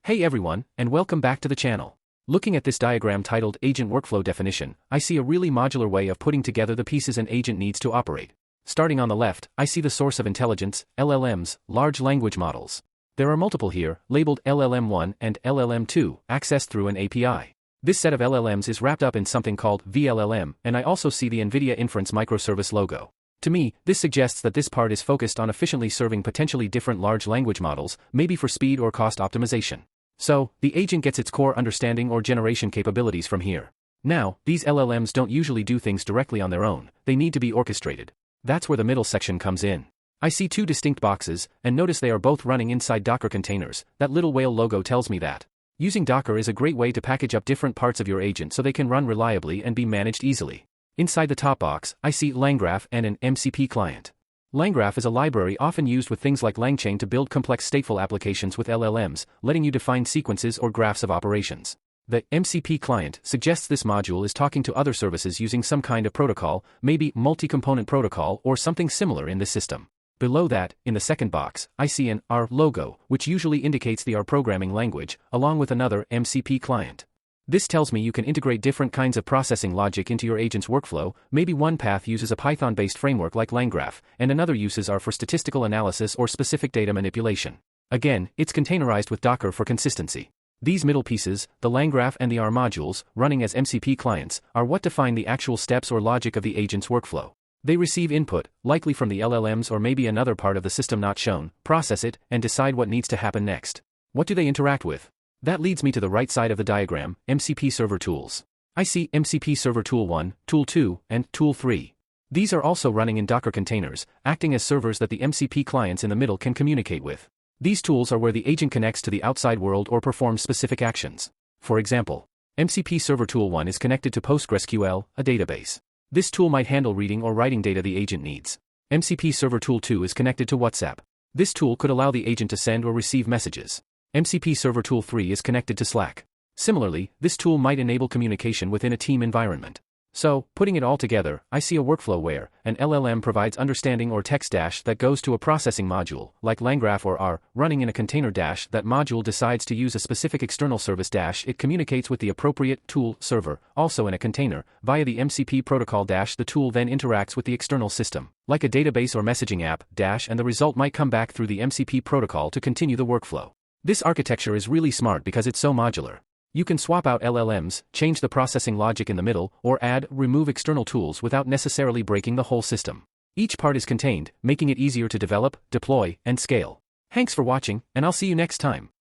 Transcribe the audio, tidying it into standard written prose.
Hey everyone, and welcome back to the channel. Looking at this diagram titled Agent Workflow Definition, I see a really modular way of putting together the pieces an agent needs to operate. Starting on the left, I see the source of intelligence, LLMs, large language models. There are multiple here, labeled LLM1 and LLM2, accessed through an API. This set of LLMs is wrapped up in something called VLLM, and I also see the NVIDIA Inference Microservice logo. To me, this suggests that this part is focused on efficiently serving potentially different large language models, maybe for speed or cost optimization. So, the agent gets its core understanding or generation capabilities from here. Now, these LLMs don't usually do things directly on their own, they need to be orchestrated. That's where the middle section comes in. I see two distinct boxes, and notice they are both running inside Docker containers. That little whale logo tells me that. Using Docker is a great way to package up different parts of your agent so they can run reliably and be managed easily. Inside the top box, I see LangGraph and an MCP client. LangGraph is a library often used with things like LangChain to build complex stateful applications with LLMs, letting you define sequences or graphs of operations. The MCP client suggests this module is talking to other services using some kind of protocol, maybe multi-component protocol or something similar in the system. Below that, in the second box, I see an R logo, which usually indicates the R programming language, along with another MCP client. This tells me you can integrate different kinds of processing logic into your agent's workflow. Maybe one path uses a Python-based framework like LangGraph, and another uses R for statistical analysis or specific data manipulation. Again, it's containerized with Docker for consistency. These middle pieces, the LangGraph and the R modules, running as MCP clients, are what define the actual steps or logic of the agent's workflow. They receive input, likely from the LLMs or maybe another part of the system not shown, process it, and decide what needs to happen next. What do they interact with? That leads me to the right side of the diagram, MCP Server Tools. I see MCP Server Tool 1, Tool 2, and Tool 3. These are also running in Docker containers, acting as servers that the MCP clients in the middle can communicate with. These tools are where the agent connects to the outside world or performs specific actions. For example, MCP Server Tool 1 is connected to PostgreSQL, a database. This tool might handle reading or writing data the agent needs. MCP Server Tool 2 is connected to WhatsApp. This tool could allow the agent to send or receive messages. MCP Server Tool 3 is connected to Slack. Similarly, this tool might enable communication within a team environment. So, putting it all together, I see a workflow where an LLM provides understanding or text dash that goes to a processing module, like LangGraph or R, running in a container dash. That module decides to use a specific external service dash. It communicates with the appropriate tool server, also in a container, via the MCP protocol dash. The tool then interacts with the external system, like a database or messaging app dash, and the result might come back through the MCP protocol to continue the workflow. This architecture is really smart because it's so modular. You can swap out LLMs, change the processing logic in the middle, or add, remove external tools without necessarily breaking the whole system. Each part is contained, making it easier to develop, deploy, and scale. Thanks for watching, and I'll see you next time.